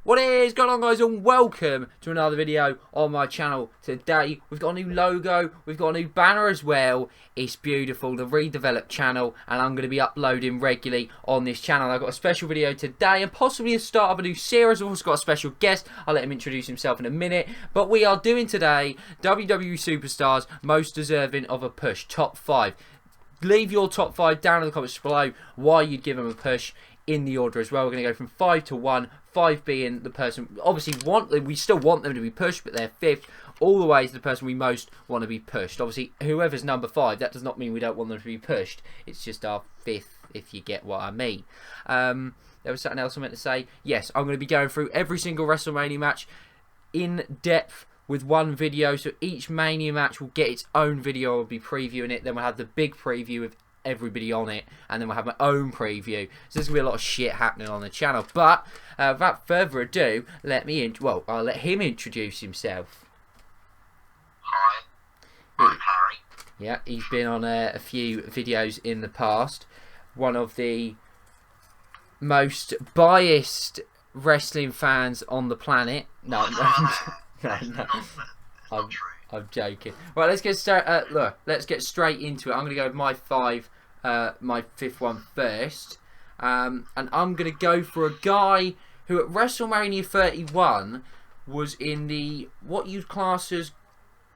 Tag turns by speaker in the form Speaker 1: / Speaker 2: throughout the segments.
Speaker 1: What is going on, guys, and welcome to another video on my channel. Today we've got a new logo, we've got a new banner as well. It's beautiful, the redeveloped channel, and I'm going to be uploading regularly on this channel. I've got a special video today and possibly a start of a new series. I've also got a special guest. I'll let him introduce himself in a minute, but we are doing today WWE Superstars most deserving of a push, top 5. Leave your top 5 down in the comments below why you'd give them a push in the order as well. We're going to go from 5 to 1, 5 being the person obviously we still want them to be pushed, but they're 5th, all the way to the person we most want to be pushed. Obviously, whoever's number 5, that does not mean we don't want them to be pushed. It's just our 5th, if you get what I mean. There was something else I meant to say. Yes, I'm going to be going through every single WrestleMania match in depth with one video, so each Mania match will get its own video. I'll be previewing it, then we'll have the big preview with everybody on it, and then we'll have my own preview. So there's gonna be a lot of shit happening on the channel. But without further ado, I'll let him introduce himself.
Speaker 2: Hi, I'm Harry.
Speaker 1: Yeah, he's been on a few videos in the past. One of the most biased wrestling fans on the planet. No. I'm joking. Right, let's get let's get straight into it. I'm gonna go with my 5, my 5th one first, and I'm gonna go for a guy who at WrestleMania 31 was in the what you'd class as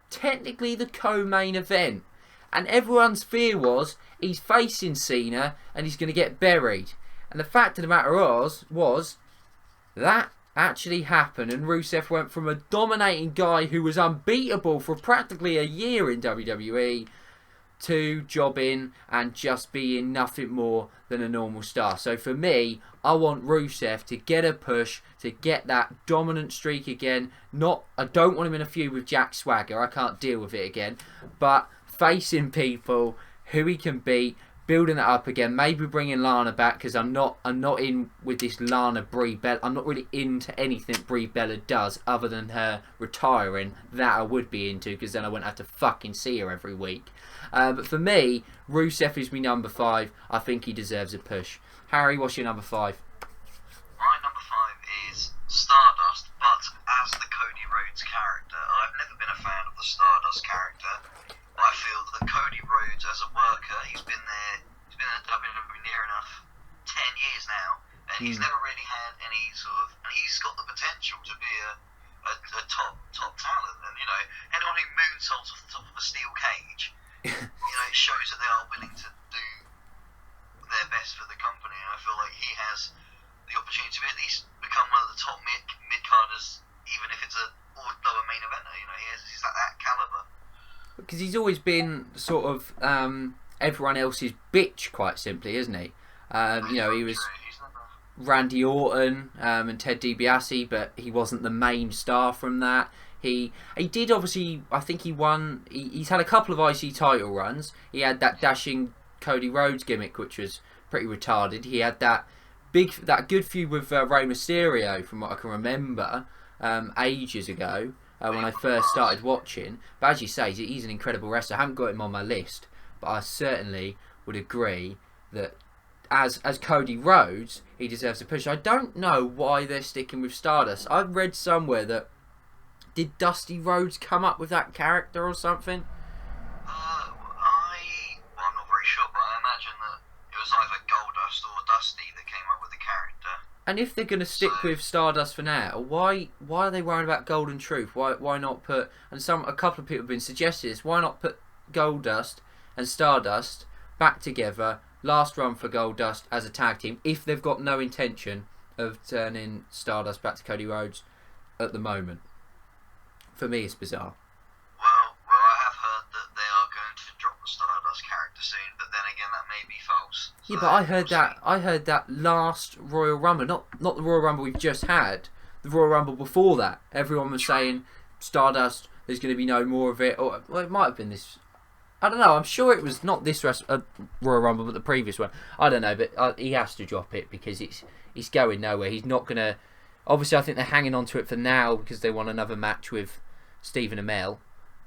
Speaker 1: technically the co-main event, and everyone's fear was he's facing Cena and he's gonna get buried. And the fact of the matter was that actually happened, and Rusev went from a dominating guy who was unbeatable for practically a year in WWE to jobbing and just being nothing more than a normal star. So for me, I want Rusev to get a push, to get that dominant streak again. I don't want him in a feud with Jack Swagger. I can't deal with it again. But facing people who he can beat, building that up again, maybe bringing Lana back, because I'm not in with this Lana Brie Bella. I'm not really into anything Brie Bella does other than her retiring. That I would be into, because then I wouldn't have to fucking see her every week. But for me, Rusev is my number 5. I think he deserves a push. Harry, what's your number 5?
Speaker 2: My number 5 is Stardust, but as the Cody Rhodes character. I've never been a fan of the Stardust character. I feel that Cody Rhodes as a worker, he's been in WWE near enough 10 years now, and he's never really had any and he's got the potential to be a top talent. And anyone who moonsaults off the top of a steel cage, it shows that they are willing to do their best for the company. And I feel like he has the opportunity to at least become one of the top mid-carders, even if it's a lower main eventer. He's like that caliber.
Speaker 1: Because he's always been sort of everyone else's bitch, quite simply, isn't he? He was Randy Orton and Ted DiBiase, but he wasn't the main star from that. He did obviously, I think he won. He's had a couple of IC title runs. He had that dashing Cody Rhodes gimmick, which was pretty retarded. He had that good feud with Rey Mysterio, from what I can remember, ages ago. When I first started watching. But as you say, he's an incredible wrestler. I haven't got him on my list, but I certainly would agree that as Cody Rhodes, he deserves a push. I don't know why they're sticking with Stardust. I've read somewhere that did Dusty Rhodes come up with that character or something?
Speaker 2: I'm not very sure, but I imagine that it was either Goldust or Dusty that came up with the character.
Speaker 1: And if they're going to stick with Stardust for now, why are they worried about Golden Truth? Why not put, and a couple of people have been suggesting this, why not put Goldust and Stardust back together, last run for Goldust as a tag team, if they've got no intention of turning Stardust back to Cody Rhodes at the moment? For me, it's bizarre.
Speaker 2: Well, I have heard that they are going to drop the Stardust character soon, but then again, that may be false. So
Speaker 1: yeah, but I heard that last Royal Rumble, not the Royal Rumble we've just had, the Royal Rumble before that. Everyone was saying Stardust, there's going to be no more of it, or it might have been this. I don't know. I'm sure it was not this Royal Rumble, but the previous one. I don't know, but he has to drop it because it's going nowhere. He's not going to. Obviously, I think they're hanging on to it for now because they want another match with Stephen Amell.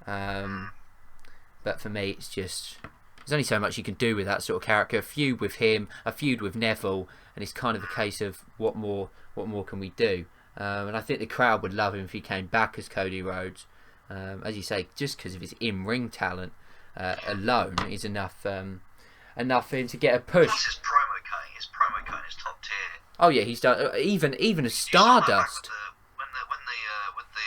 Speaker 1: But for me, it's just there's only so much you can do with that sort of character. A feud with him, a feud with Neville, and it's kind of a case of what more can we do? And I think the crowd would love him if he came back as Cody Rhodes. As you say, just because of his in-ring talent alone is enough for him to get a push.
Speaker 2: Plus his promo cutting is top tier.
Speaker 1: Oh yeah, he's done even a Stardust.
Speaker 2: With the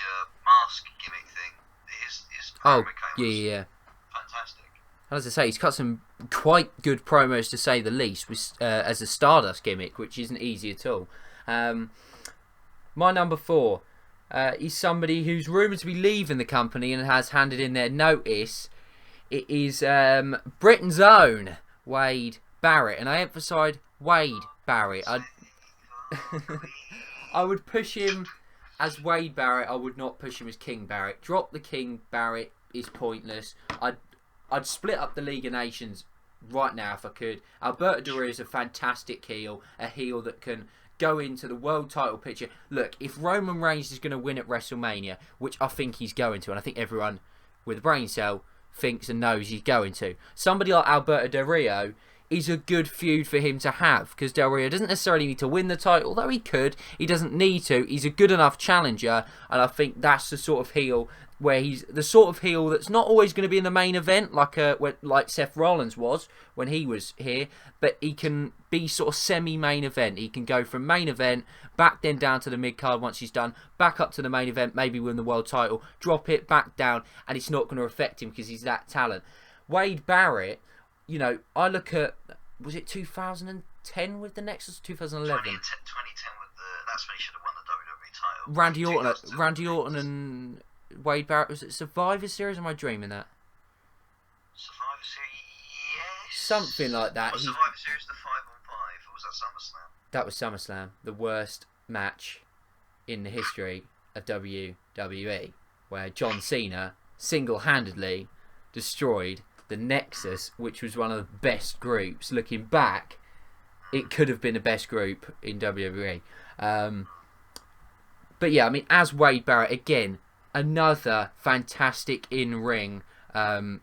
Speaker 2: mask gimmick thing, his promo cutting was fantastic.
Speaker 1: As I say, he's cut some quite good promos to say the least, as a Stardust gimmick, which isn't easy at all. My number 4 is somebody who's rumoured to be leaving the company and has handed in their notice. It is Britain's own Wade Barrett, and I emphasise Wade Barrett. I would push him as Wade Barrett. I would not push him as King Barrett. Drop the King Barrett is pointless. I'd split up the League of Nations right now if I could. Alberto Del Rio is a fantastic heel, a heel that can go into the world title picture. Look, if Roman Reigns is going to win at WrestleMania, which I think he's going to, and I think everyone with a brain cell thinks and knows he's going to, somebody like Alberto Del Rio is a good feud for him to have, because Del Rio doesn't necessarily need to win the title, although he could. He doesn't need to. He's a good enough challenger, and I think that's the sort of heel where he's the sort of heel that's not always going to be in the main event like Seth Rollins was when he was here, but he can be sort of semi-main event. He can go from main event back then down to the mid-card once he's done, back up to the main event, maybe win the world title, drop it back down, and it's not going to affect him because he's that talent. Wade Barrett, you know, I look at, was it 2010 with the Nexus, 2011?
Speaker 2: 2010 with that's when he should have won the WWE title.
Speaker 1: Randy Orton and Wade Barrett, was it Survivor Series? Or am I dreaming that?
Speaker 2: Survivor Series, yes.
Speaker 1: Something like that.
Speaker 2: Was Survivor Series the 5-on-5, or was that SummerSlam?
Speaker 1: That was SummerSlam, the worst match in the history of WWE, where John Cena single-handedly destroyed the Nexus, which was one of the best groups. Looking back, it could have been the best group in WWE. But yeah, I mean, as Wade Barrett, again, another fantastic in-ring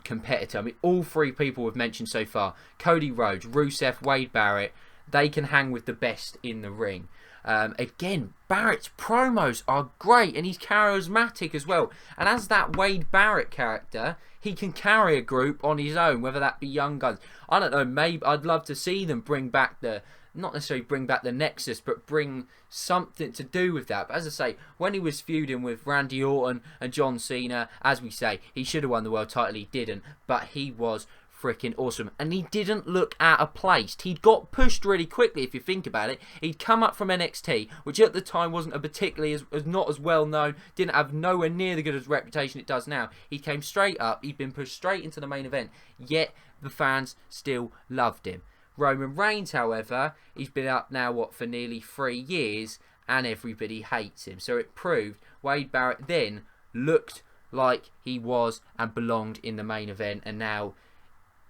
Speaker 1: competitor. I mean, all three people we've mentioned so far, Cody Rhodes, Rusev, Wade Barrett, they can hang with the best in the ring. Again, Barrett's promos are great, and he's charismatic as well. And as that Wade Barrett character, he can carry a group on his own, whether that be Young Guns. I don't know, maybe I'd love to see them bring back not necessarily bring back the Nexus, but bring something to do with that. But as I say, when he was feuding with Randy Orton and John Cena, as we say, he should have won the world title, he didn't, but he was freaking awesome, and he didn't look out of place. He'd got pushed really quickly, if you think about it. He'd come up from NXT, which at the time wasn't a particularly as not as well known, didn't have nowhere near the good as reputation it does now. He came straight up, he'd been pushed straight into the main event, yet the fans still loved him. Roman Reigns, however, he's been up now, for nearly 3 years, and everybody hates him. So it proved Wade Barrett then looked like he was and belonged in the main event, and now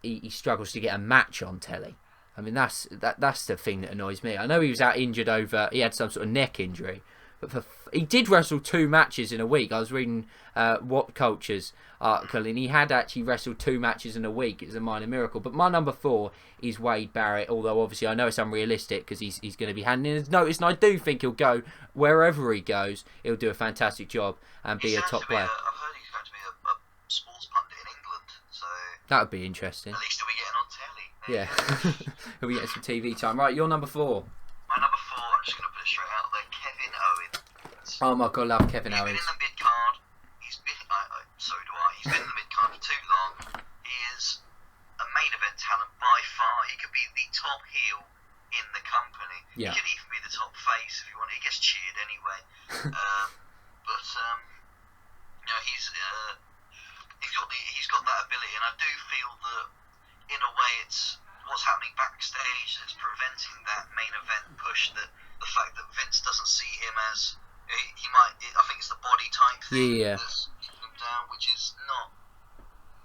Speaker 1: he struggles to get a match on telly. I mean, that's the thing that annoys me. I know he was out injured he had some sort of neck injury, but he did wrestle 2 matches in a week. I was reading What Culture's article, and he had actually wrestled 2 matches in a week. It was a minor miracle. But my number 4 is Wade Barrett, although obviously I know it's unrealistic because he's going to be handing in his notice, and I do think he'll go wherever he goes. He'll do a fantastic job and be a top player.
Speaker 2: I've heard he's going to be a sports pundit in England, so
Speaker 1: that would be interesting.
Speaker 2: At least he'll be getting on telly.
Speaker 1: Yeah, he'll be getting some TV time. Right, your number 4.
Speaker 2: My number 4, I'm just going to put it straight out there, Kevin Owens.
Speaker 1: Oh my god, love Kevin Owens.
Speaker 2: He's been in the mid-card. So do I. He's been in the mid-card for too long. He is a main event talent by far. He could be the top heel in the company.
Speaker 1: Yeah.
Speaker 2: He could even be the top face if you want. He gets cheered anyway. But you know, he's got that ability, and I do feel that in a way it's what's happening backstage that's preventing that main event push. That the fact that Vince doesn't see him as he might. I think it's the body type thing that's keeping him down, which is not.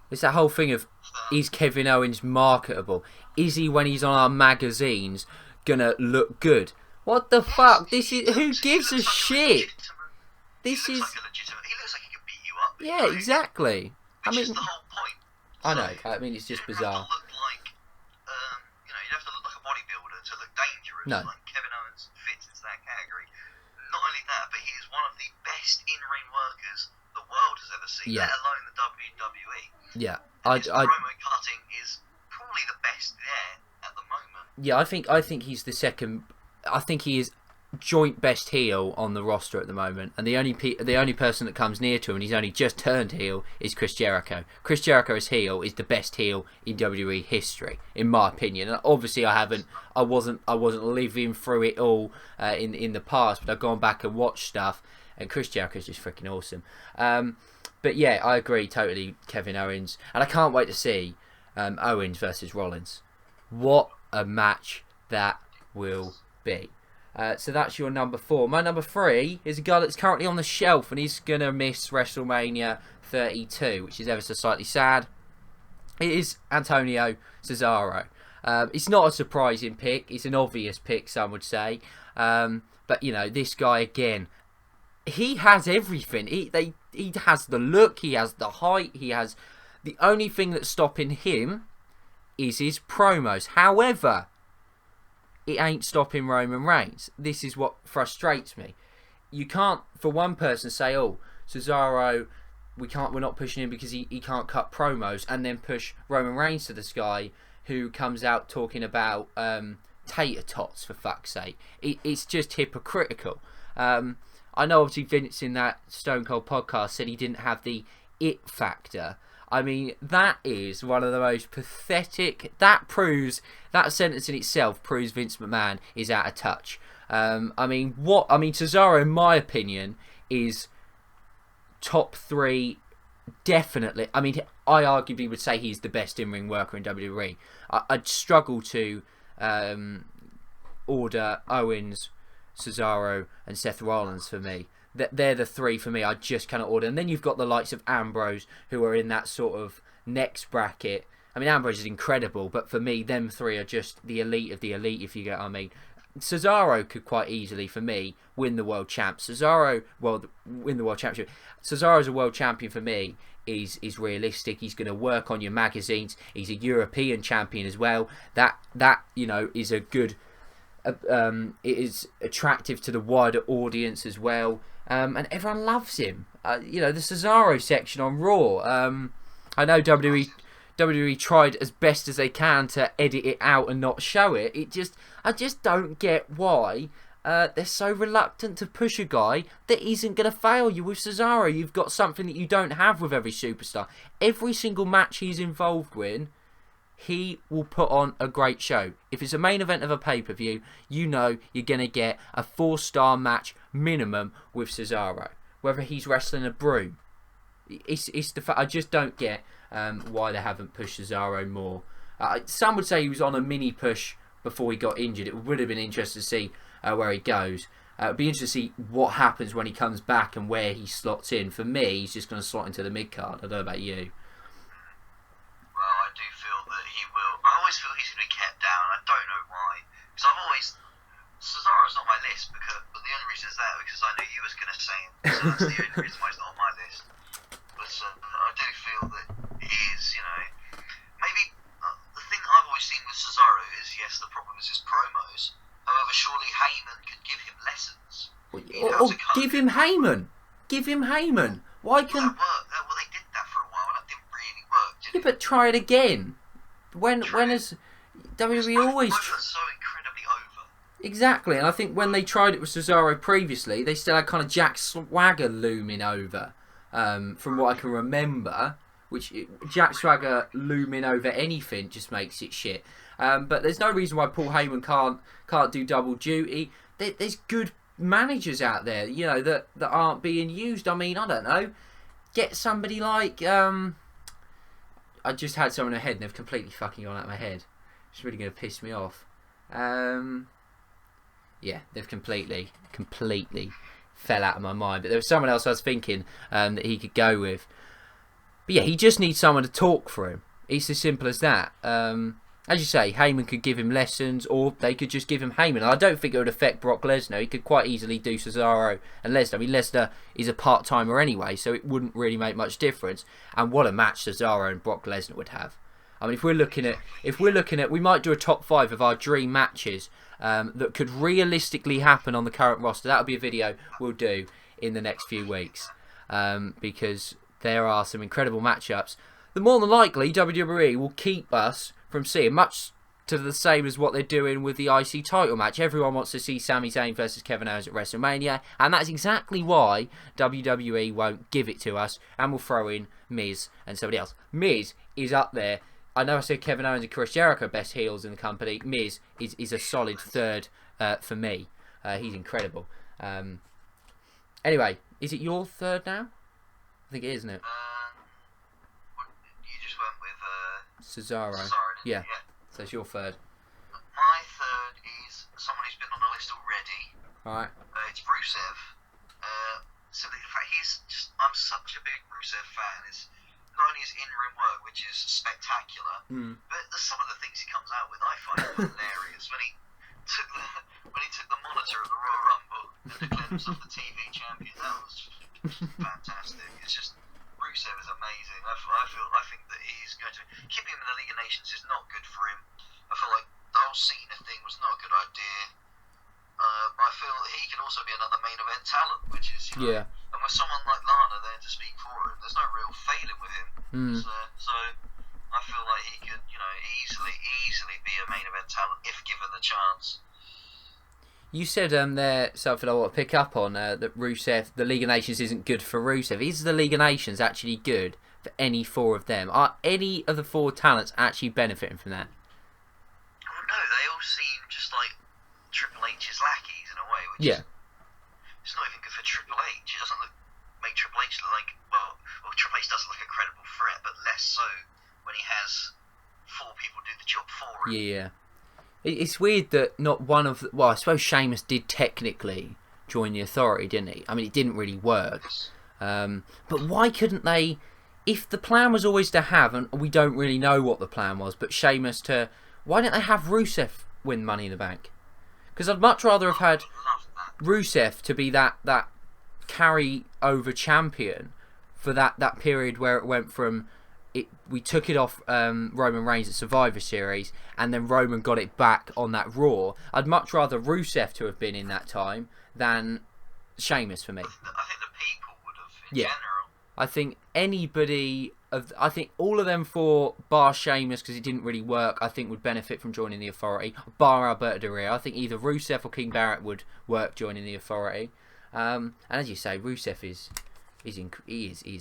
Speaker 1: It's that whole thing of, is Kevin Owens marketable? Is he, when he's on our magazines, gonna look good? What the fuck? This is, who gives a shit? This is.
Speaker 2: He looks like he could beat you up.
Speaker 1: Yeah, exactly.
Speaker 2: Which is the whole point.
Speaker 1: I know. I mean, it's just bizarre.
Speaker 2: You don't have to look like, you know, you don't have to look like a bodybuilder to look dangerous.
Speaker 1: No.
Speaker 2: Like Kevin Owens fits into that category. Not only that, but
Speaker 1: Yeah.
Speaker 2: let alone the WWE.
Speaker 1: Yeah,
Speaker 2: His promo cutting is probably the best there at the moment.
Speaker 1: Yeah, I think he's the second. I think he is joint best heel on the roster at the moment, and the only person that comes near to him, and he's only just turned heel, is Chris Jericho. Chris Jericho as heel is the best heel in WWE history, in my opinion. And obviously, I wasn't living through it all in the past, but I've gone back and watched stuff, and Chris Jericho is just freaking awesome. But yeah, I agree totally, Kevin Owens, and I can't wait to see Owens versus Rollins. What a match that will be. So that's your number 4. My number 3 is a guy that's currently on the shelf, and he's going to miss WrestleMania 32, which is ever so slightly sad. It is Antonio Cesaro. It's not a surprising pick. It's an obvious pick, some would say. But, you know, this guy, again, he has everything. He has the look, he has the height, he has... The only thing that's stopping him is his promos. However, it ain't stopping Roman Reigns. This is what frustrates me. You can't, for one person, say, "Oh, Cesaro, we're not pushing him because he can't cut promos," and then push Roman Reigns to the sky, who comes out talking about tater tots, for fuck's sake. It's just hypocritical. I know, obviously, Vince in that Stone Cold podcast said he didn't have the it factor. I mean, that is one of the most pathetic... That sentence in itself proves Vince McMahon is out of touch. Cesaro, in my opinion, is top 3, definitely. I mean, I arguably would say he's the best in-ring worker in WWE. I'd struggle to order Owens, Cesaro, and Seth Rollins for me. They're the 3 for me. I just cannot order. And then you've got the likes of Ambrose, who are in that sort of next bracket. I mean, Ambrose is incredible, but for me, them 3 are just the elite of the elite, if you get what I mean. Cesaro could quite easily, for me, win the world champ. Win the world championship. Cesaro as a world champion, for me, is realistic. He's going to work on your magazines. He's a European champion as well. That you know, is a good... it is attractive to the wider audience as well. And everyone loves him. You know, the Cesaro section on Raw. I know WWE tried as best as they can to edit it out and not show it. I just don't get why they're so reluctant to push a guy that isn't going to fail you. With Cesaro, you've got something that you don't have with every superstar. Every single match he's involved with, he will put on a great show. If it's a main event of a pay-per-view, you know you're going to get a 4-star match minimum with Cesaro. Whether he's wrestling a broom. It's the fact. I just don't get why they haven't pushed Cesaro more. Some would say he was on a mini push before he got injured. It would have been interesting to see where he goes. It'd be interesting to see what happens when he comes back and where he slots in. For me, he's just going to slot into the mid-card. I don't know about you.
Speaker 2: I always feel he's going to be kept down. I don't know why. Because Cesaro's not my list, but the only reason is that because I knew you was going to say him. So that's the only reason why he's not on my list. But I do feel that he is, you know, maybe the thing that I've always seen with Cesaro is, yes, the problem is his promos. However, surely Heyman could give him lessons.
Speaker 1: Give him Heyman. Give him Heyman. Why can...
Speaker 2: Well, they did that for a while, and that didn't really work, did it?
Speaker 1: But try it again. When has WWE always...
Speaker 2: so incredibly over.
Speaker 1: Exactly, and I think when they tried it with Cesaro previously, they still had kind of Jack Swagger looming over, from what I can remember. Which Jack Swagger looming over anything just makes it shit. But there's no reason why Paul Heyman can't do double duty. There's good managers out there, you know, that aren't being used. I mean, I don't know. Get somebody like... I just had someone in my head and they've completely fucking gone out of my head. It's really going to piss me off. Yeah, they've completely fell out of my mind. But there was someone else I was thinking that he could go with. But yeah, he just needs someone to talk for him. It's as simple as that. As you say, Heyman could give him lessons, or they could just give him Heyman. I don't think it would affect Brock Lesnar. He could quite easily do Cesaro and Lesnar. I mean, Lesnar is a part-timer anyway, so it wouldn't really make much difference. And what a match Cesaro and Brock Lesnar would have. I mean, if we're looking at, we might do a top 5 of our dream matches that could realistically happen on the current roster. That'll be a video we'll do in the next few weeks, because there are some incredible matchups. The more than likely, WWE will keep us from seeing, much to the same as what they're doing with the IC title match. Everyone wants to see Sami Zayn versus Kevin Owens at WrestleMania, and that's exactly why WWE won't give it to us and will throw in Miz and somebody else. Miz is up there. I know I said Kevin Owens and Chris Jericho best heels in the company. Miz is a solid third for me. He's incredible. Anyway, is it your third now? I think it is, isn't it?
Speaker 2: You just went with
Speaker 1: Cesaro. Yeah. So it's your third.
Speaker 2: My third is someone who's been on the list already.
Speaker 1: Alright.
Speaker 2: It's Rusev. Simply the fact I'm such a big Rusev fan. It's not only his in-room work, which is spectacular, but some of the things he comes out with I find hilarious. When he took the monitor of the Royal Rumble and declared himself the TV champion, that was just fantastic. It's just Rusev is amazing. I think that he's going to keep him in the League of Nations is not good for him. I feel like the whole Cena thing was not a good idea. I feel that he can also be another main event talent, which is and with someone like Lana there to speak for him, there's no real failing with him. So I feel like he could, easily be a main event talent if given the chance.
Speaker 1: You said there something I want to pick up on, that Rusev, the League of Nations isn't good for Rusev. Is the League of Nations actually good for any four of them? Are any of the four talents actually benefiting from that?
Speaker 2: Well, no, they all seem just like Triple H's lackeys in a way, which is it's not even good for Triple H. It doesn't make Triple H look like, well, Triple H doesn't look a credible threat, but less so when he has four people do the job for him.
Speaker 1: Yeah. It's weird that not one of... Well, I suppose Sheamus did technically join the Authority, didn't he? I mean, it didn't really work. But why couldn't they... If the plan was always to have, and we don't really know what the plan was, but Sheamus to... Why didn't they have Rusev win Money in the Bank? Because I'd much rather have had Rusev to be that carry-over champion for that period where it went from... We took it off Roman Reigns at Survivor Series, and then Roman got it back on that Raw. I'd much rather Rusev to have been in that time than Sheamus for me.
Speaker 2: I think the people would have in general.
Speaker 1: I think anybody I think all of them four, bar Sheamus because it didn't really work, I think would benefit from joining the Authority. Bar Alberto Del Rio, I think either Rusev or King Barrett would work joining the Authority. And as you say, Rusev is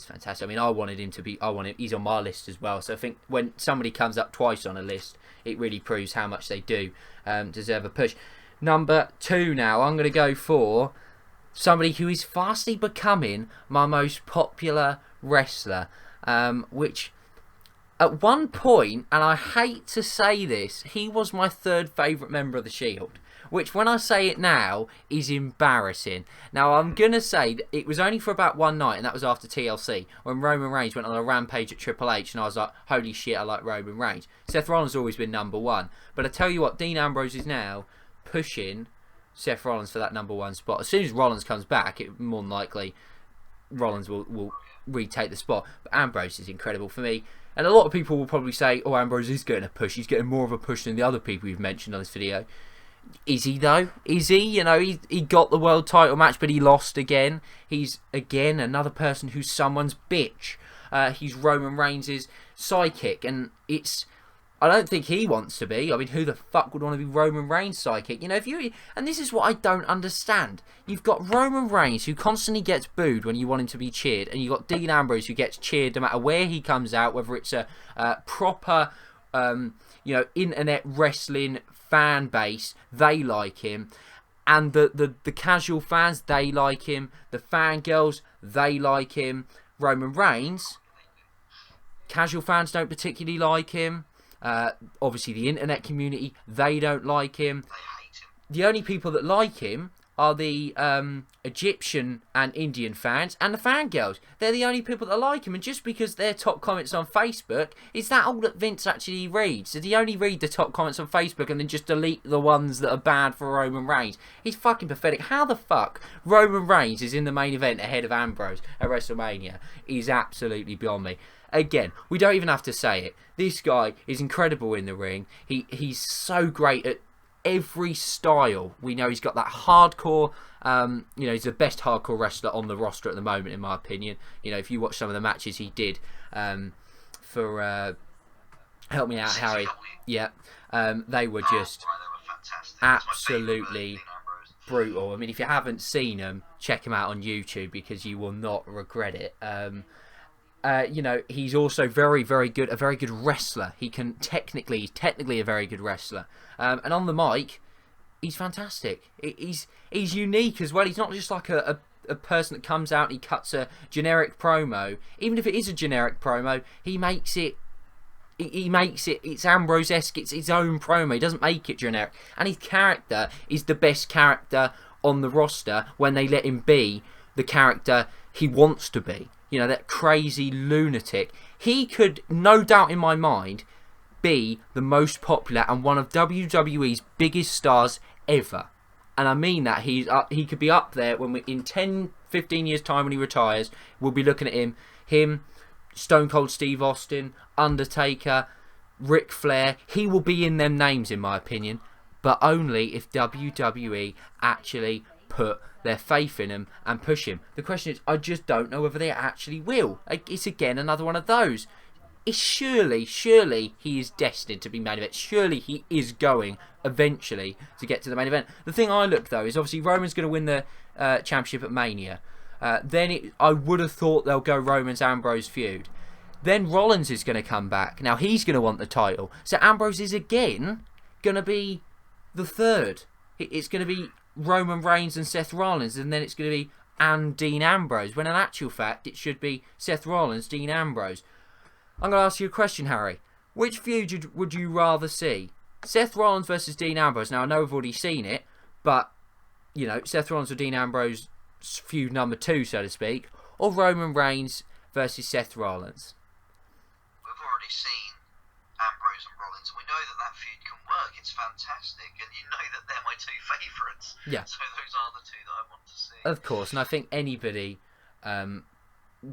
Speaker 1: fantastic. I mean, I wanted him to be. He's on my list as well. So I think when somebody comes up twice on a list, it really proves how much they do deserve a push. Number 2 now, I'm going to go for somebody who is fastly becoming my most popular wrestler. Which at one point, and I hate to say this, he was my third favourite member of the Shield. Which, when I say it now, is embarrassing. Now, I'm going to say that it was only for about one night, and that was after TLC, when Roman Reigns went on a rampage at Triple H, and I was like, holy shit, I like Roman Reigns. Seth Rollins has always been number 1. But I tell you what, Dean Ambrose is now pushing Seth Rollins for that number 1 spot. As soon as Rollins comes back, more than likely, Rollins will retake the spot. But Ambrose is incredible for me. And a lot of people will probably say, oh, Ambrose is getting a push. He's getting more of a push than the other people you've mentioned on this video. Is he though? Is he? You know, he got the world title match, but he lost again. He's again another person who's someone's bitch. He's Roman Reigns' sidekick, and I don't think he wants to be. I mean, who the fuck would want to be Roman Reigns' sidekick? You know, and this is what I don't understand. You've got Roman Reigns who constantly gets booed when you want him to be cheered, and you've got Dean Ambrose who gets cheered no matter where he comes out, whether it's a proper, internet wrestling fan base, they like him, and the casual fans, they like him, the fangirls, they like him. Roman Reigns, casual fans don't particularly like him. Obviously the internet community, they don't like him. The only people that like him are the Egyptian and Indian fans and the fangirls. They're the only people that like him, and just because their top comments on Facebook, is that all that Vince actually reads? Did he only read the top comments on Facebook and then just delete the ones that are bad for Roman Reigns? He's fucking pathetic. How the fuck Roman Reigns is in the main event ahead of Ambrose at WrestleMania is absolutely beyond me. Again, we don't even have to say it. This guy is incredible in the ring. He's so great at every style. We know he's got that hardcore, you know, he's the best hardcore wrestler on the roster at the moment, in my opinion. You know, if you watch some of the matches he did for, help me out, Harry. Yeah, they were just absolutely brutal. I mean, if you haven't seen them, check him out on YouTube because you will not regret it. You know, he's also very, very good, a very good wrestler. He's technically a very good wrestler. And on the mic, he's fantastic. He's unique as well. He's not just like a person that comes out and he cuts a generic promo. Even if it is a generic promo, he makes it. He makes it. It's Ambrose-esque. It's his own promo. He doesn't make it generic. And his character is the best character on the roster when they let him be the character he wants to be. You know, that crazy lunatic. He could, no doubt in my mind, be the most popular and one of WWE's biggest stars ever. And I mean that. He could be up there when in 10, 15 years' time when he retires. We'll be looking at him, Stone Cold Steve Austin, Undertaker, Ric Flair. He will be in them names, in my opinion. But only if WWE actually put their faith in him and push him. The question is, I just don't know whether they actually will. It's again another one of those. It's surely he is destined to be main event. Surely he is going eventually to get to the main event. The thing I look though is obviously Roman's going to win the championship at Mania. I would have thought they'll go Roman's Ambrose feud. Then Rollins is going to come back. Now he's going to want the title. So Ambrose is again going to be the third. It's going to be Roman Reigns and Seth Rollins, and then it's going to be Dean Ambrose, when in actual fact it should be Seth Rollins, Dean Ambrose. I'm going to ask you a question, Harry. Which feud would you rather see? Seth Rollins versus Dean Ambrose. Now I know we've already seen it, but you know, Seth Rollins or Dean Ambrose feud number 2, so to speak, or Roman Reigns versus Seth Rollins.
Speaker 2: We've already seen Ambrose and Rollins, and we know that feud can work. It's fantastic, and you know that they're my 2 favourites.
Speaker 1: Yeah.
Speaker 2: So those are the 2 that I want to see.
Speaker 1: Of course, and I think anybody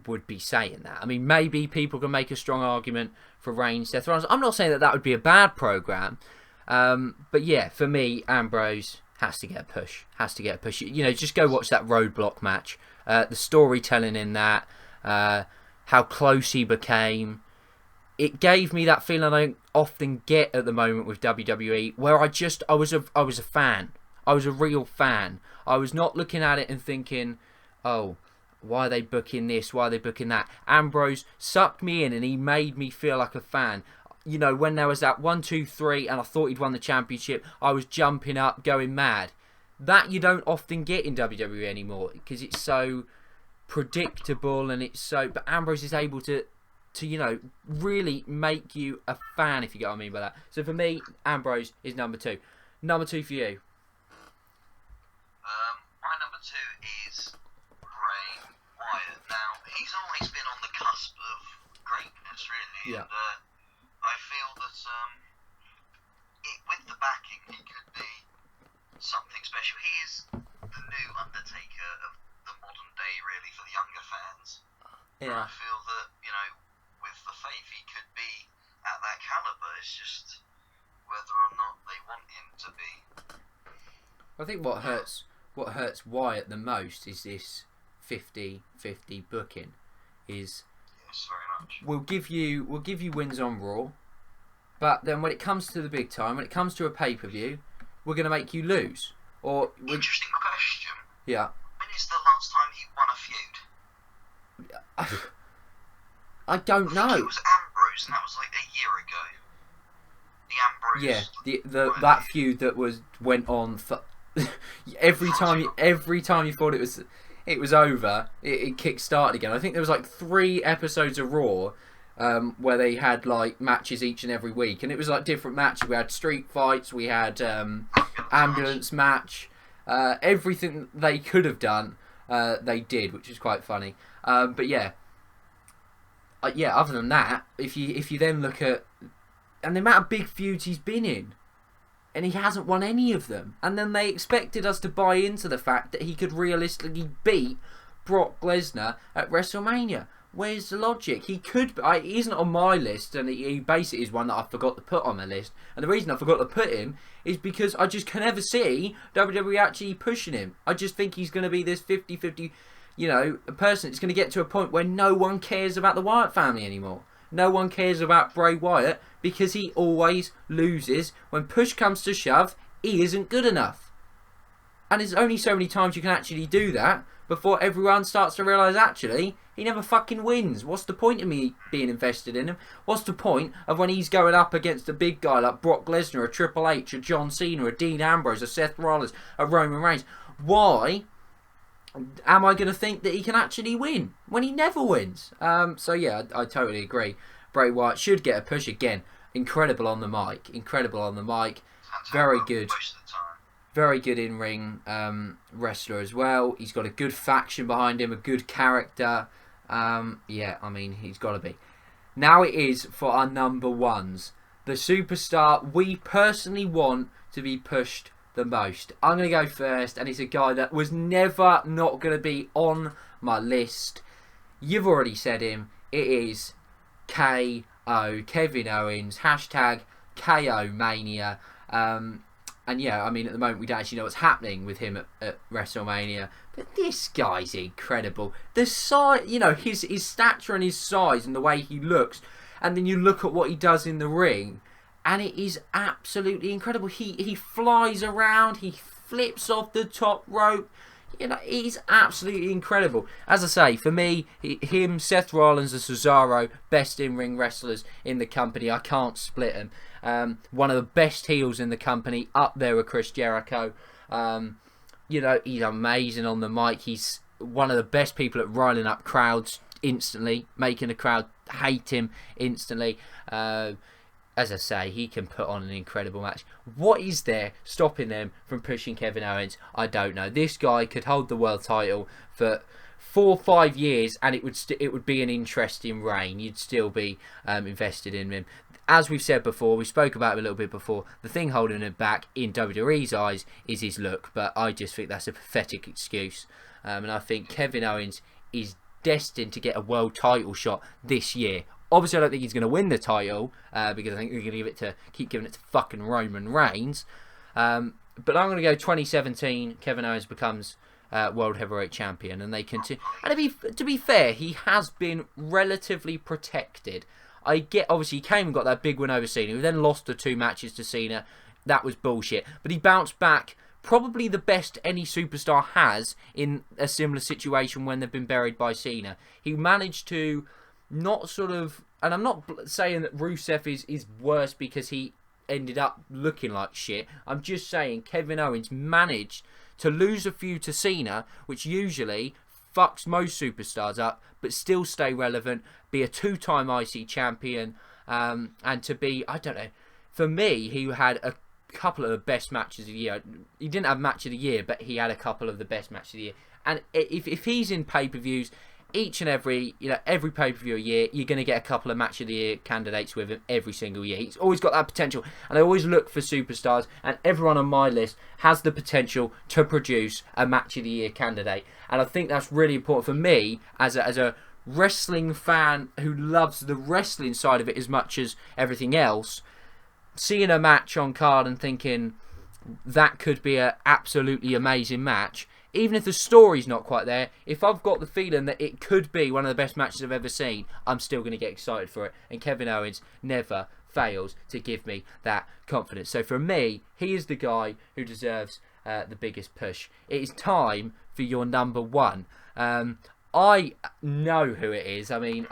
Speaker 1: would be saying that. I mean, maybe people can make a strong argument for Reigns, Seth Rollins. I'm not saying that would be a bad program, but yeah, for me, Ambrose has to get a push. You know, just go watch that Roadblock match. The storytelling in that, how close he became. It gave me that feeling I don't often get at the moment with WWE, where I was a fan. I was a real fan. I was not looking at it and thinking, oh, why are they booking this? Why are they booking that? Ambrose sucked me in and he made me feel like a fan. You know, when there was that 1, 2, 3 and I thought he'd won the championship, I was jumping up, going mad. That you don't often get in WWE anymore because it's so predictable and it's so... But Ambrose is able to you know, really make you a fan, if you get what I mean by that. So for me, Ambrose is number 2. Number 2 for you.
Speaker 2: My number 2 is Bray Wyatt. Now, he's always been on the cusp of greatness, really.
Speaker 1: Yeah.
Speaker 2: And I feel that with the backing, he could be something special. He is the new Undertaker of the modern day, really, for the younger fans.
Speaker 1: Yeah.
Speaker 2: I feel that, you know, with the faith, he could be at that caliber. It's just whether or not they want him to be.
Speaker 1: I think what hurts Wyatt the most is this 50-50 booking. Yes,
Speaker 2: very much.
Speaker 1: We'll give you wins on Raw, but then when it comes to the big time, when it comes to a pay-per-view, we're going to make you lose.
Speaker 2: Interesting question.
Speaker 1: Yeah.
Speaker 2: When is the last time he won a feud?
Speaker 1: I don't know.
Speaker 2: It was Ambrose, and that was like a year ago. The Ambrose.
Speaker 1: Yeah, that feud that went on for every time you thought it was over, it kick-started again. I think there was like 3 episodes of Raw where they had like matches each and every week, and it was like different matches. We had street fights, we had ambulance match, everything they could have done, they did, which is quite funny. But yeah, other than that, if you then look at and the amount of big feuds he's been in, and he hasn't won any of them, and then they expected us to buy into the fact that he could realistically beat Brock Lesnar at WrestleMania. Where's the logic? He could. He isn't on my list, and he basically is one that I forgot to put on my list. And the reason I forgot to put him is because I just can never see WWE actually pushing him. I just think he's going to be this 50-50, a person. It's going to get to a point where no one cares about the Wyatt family anymore. No one cares about Bray Wyatt because he always loses. When push comes to shove, he isn't good enough. And there's only so many times you can actually do that before everyone starts to realise, actually, he never fucking wins. What's the point of me being invested in him? What's the point of when he's going up against a big guy like Brock Lesnar, a Triple H, a John Cena, a Dean Ambrose, a Seth Rollins, a Roman Reigns? Why am I going to think that he can actually win when he never wins? So yeah, I totally agree. Bray Wyatt should get a push again. Incredible on the mic. Incredible on the mic. Very good.
Speaker 2: Most of the time.
Speaker 1: Very good in-ring wrestler as well. He's got a good faction behind him, a good character. Yeah, I mean, he's got to be. Now it is for our number ones. The superstar we personally want to be pushed the most. I'm going to go first, and it's a guy that was never not going to be on my list. You've already said him. It is KO, Kevin Owens, hashtag KO Mania. And yeah, I mean, at the moment we don't actually know what's happening with him at WrestleMania, but this guy's incredible. The size, his stature and his size and the way he looks, and then you look at what he does in the ring, and it is absolutely incredible. He flies around, he flips off the top rope. He's absolutely incredible. As I say, for me, him, Seth Rollins, and Cesaro, best in-ring wrestlers in the company. I can't split them. One of the best heels in the company, up there with Chris Jericho. He's amazing on the mic. He's one of the best people at riling up crowds instantly, making the crowd hate him instantly. As I say, he can put on an incredible match. What is there stopping them from pushing Kevin Owens? I don't know. This guy could hold the world title for 4 or 5 years, and it would be an interesting reign. You'd still be invested in him. As we've said before, we spoke about it a little bit before, the thing holding him back in WWE's eyes is his look, but I just think that's a pathetic excuse. And I think Kevin Owens is destined to get a world title shot this year. Obviously, I don't think he's going to win the title because I think they're going to keep giving it to fucking Roman Reigns. But I'm going to go 2017. Kevin Owens becomes World Heavyweight Champion, and they continue. And to be fair, he has been relatively protected. Obviously he came and got that big win over Cena. He then lost the 2 matches to Cena. That was bullshit. But he bounced back. Probably the best any superstar has in a similar situation when they've been buried by Cena. He managed to not sort of, and I'm not saying that Rusev is worse because he ended up looking like shit. I'm just saying Kevin Owens managed to lose a few to Cena, which usually fucks most superstars up, but still stay relevant, be a 2-time IC champion, and to be, I don't know, for me, he had a couple of the best matches of the year. He didn't have match of the year, but he had a couple of the best matches of the year. And if he's in pay-per-views, each and every pay-per-view a year, you're going to get a couple of match of the year candidates with him every single year. He's always got that potential, and I always look for superstars, and everyone on my list has the potential to produce a match of the year candidate. And I think that's really important for me as a wrestling fan who loves the wrestling side of it as much as everything else. Seeing a match on card and thinking that could be an absolutely amazing match, even if the story's not quite there, if I've got the feeling that it could be one of the best matches I've ever seen, I'm still going to get excited for it. And Kevin Owens never fails to give me that confidence. So for me, he is the guy who deserves the biggest push. It is time for your number one. I know who it is. I mean,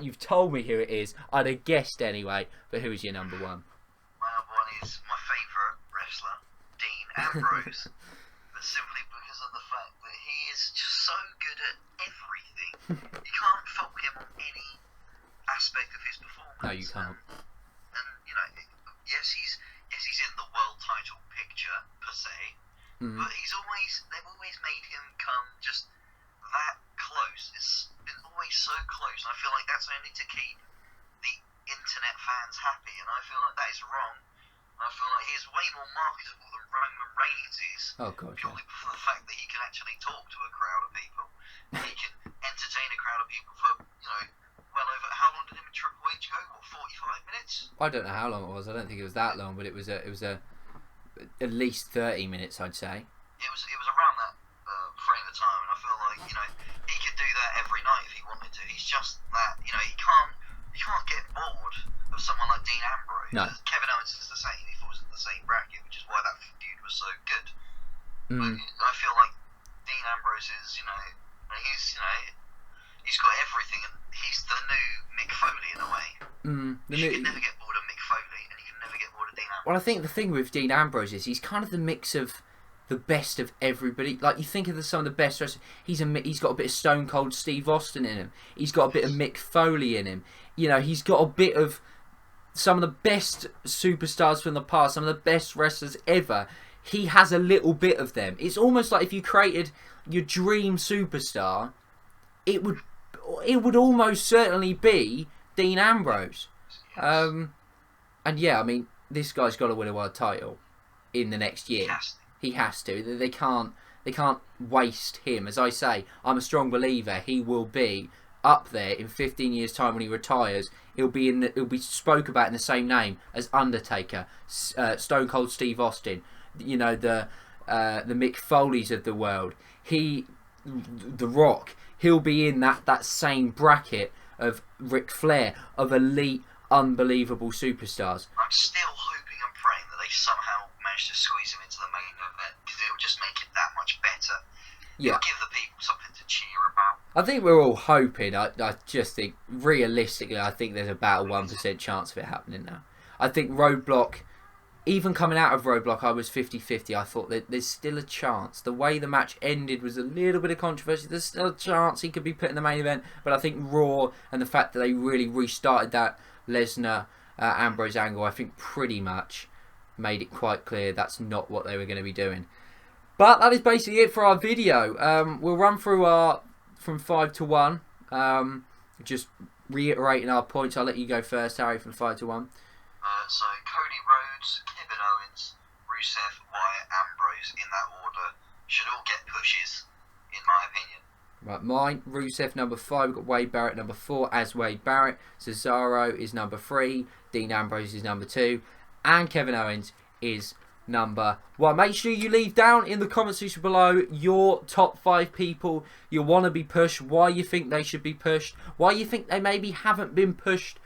Speaker 1: you've told me who it is. I'd have guessed anyway. But who is your number one?
Speaker 2: My number one is my favourite wrestler, Dean Ambrose. But simply because of the fact that he is just so good at everything. You can't fault him on any aspect of his performance.
Speaker 1: No, you can't.
Speaker 2: And yes, he's in the world title picture per se, but they've always made him come just that close. It's been always so close, and I feel like that's only to keep the internet fans happy, and I feel like that is wrong. I feel like he's way more marketable than Roman Reigns is.
Speaker 1: Oh, God,
Speaker 2: purely for the fact that he can actually talk to a crowd of people. He can entertain a crowd of people for,
Speaker 1: I don't know how long it was. I don't think it was that long, but it was at least 30 minutes, I'd say.
Speaker 2: It was around that frame of time, and I feel like he could do that every night if he wanted to. He's just that he can't get bored of someone like Dean Ambrose.
Speaker 1: No.
Speaker 2: Kevin Owens is the same. He falls in the same bracket, which is why that feud was so good. But I feel like Dean Ambrose is he's got everything, and he's the new Mick Foley in a way. You can never get bored of Mick Foley, and you can never get bored of Dean Ambrose.
Speaker 1: Well, I think the thing with Dean Ambrose is he's kind of the mix of the best of everybody. Like, you think of some of the best wrestlers, he's got a bit of Stone Cold Steve Austin in him. He's got a bit of Mick Foley in him. He's got a bit of some of the best superstars from the past, some of the best wrestlers ever. He has a little bit of them. It's almost like if you created your dream superstar, it would almost certainly be Dean Ambrose. And yeah, I mean, this guy's got to win a world title in the next year. He has to. They can't waste him. As I say, I'm a strong believer he will be up there in 15 years' time when he retires. He'll be spoke about in the same name as Undertaker, Stone Cold Steve Austin. The Mick Foleys of the world. The Rock. He'll be in that same bracket of Ric Flair, of elite, unbelievable superstars.
Speaker 2: I'm still hoping and praying that they somehow manage to squeeze him into the main event, because it will just make it that much better.
Speaker 1: Yeah.
Speaker 2: It'll give the people something to cheer about.
Speaker 1: I think we're all hoping. I just think, realistically, I think there's about a 1% chance of it happening now. I think Roadblock, even coming out of Roadblock, I was 50-50. I thought that there's still a chance. The way the match ended was a little bit of controversy. There's still a chance he could be put in the main event. But I think Raw and the fact that they really restarted that Lesnar Ambrose angle, I think pretty much made it quite clear that's not what they were going to be doing. But that is basically it for our video. We'll run through our from 5 to 1. Just reiterating our points. I'll let you go first, Harry, from 5 to 1.
Speaker 2: So Cody Rhodes, Kevin Owens, Rusev, Wyatt, Ambrose, in that order, should all get pushes, in my opinion.
Speaker 1: Right, mine, Rusev number 5, we've got Wade Barrett number 4 as Wade Barrett, Cesaro is number 3, Dean Ambrose is number 2, and Kevin Owens is number 1. Make sure you leave down in the comment section below your top 5 people you want to be pushed, why you think they should be pushed, why you think they maybe haven't been pushed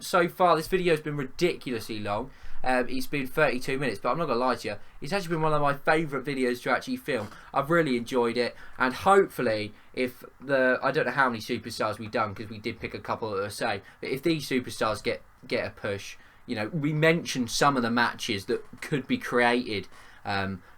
Speaker 1: so far. This video has been ridiculously long. It's been 32 minutes, but I'm not going to lie to you, it's actually been one of my favourite videos to actually film. I've really enjoyed it, and hopefully, if I don't know how many superstars we've done, because we did pick a couple that are safe, but if these superstars get a push, we mentioned some of the matches that could be created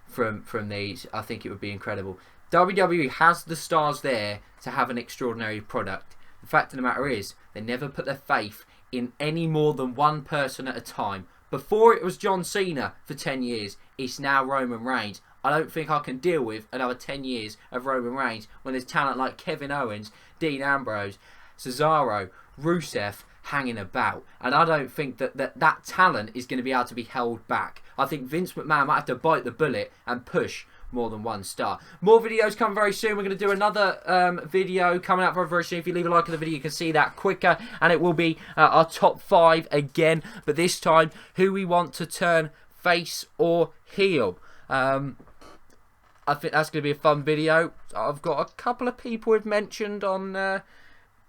Speaker 1: from these, I think it would be incredible. WWE has the stars there to have an extraordinary product. The fact of the matter is, they never put their faith in any more than one person at a time. Before it was John Cena for 10 years, it's now Roman Reigns. I don't think I can deal with another 10 years of Roman Reigns when there's talent like Kevin Owens, Dean Ambrose, Cesaro, Rusev hanging about. And I don't think that talent is going to be able to be held back. I think Vince McMahon might have to bite the bullet and push more than one star. More videos come very soon. We're going to do another video coming out very soon. If you leave a like on the video, you can see that quicker, and it will be our top 5 again, but this time who we want to turn face or heel. I think that's going to be a fun video. I've got a couple of people we've mentioned on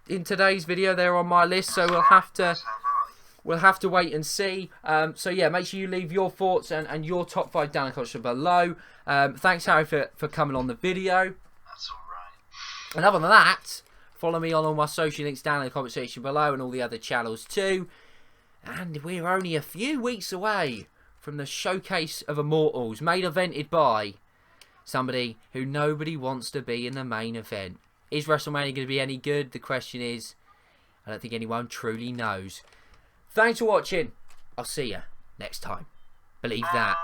Speaker 1: in today's video. They're on my list, so we'll have to wait and see. So yeah, make sure you leave your thoughts and your top 5 down in the comments below. Thanks, Harry, for coming on the video.
Speaker 2: That's alright.
Speaker 1: And other than that, follow me on all my social links down in the comment section below, and all the other channels too. And we're only a few weeks away from the Showcase of Immortals, main evented by somebody who nobody wants to be in the main event. Is WrestleMania going to be any good? The question is, I don't think anyone truly knows. Thanks for watching. I'll see you next time. Believe that.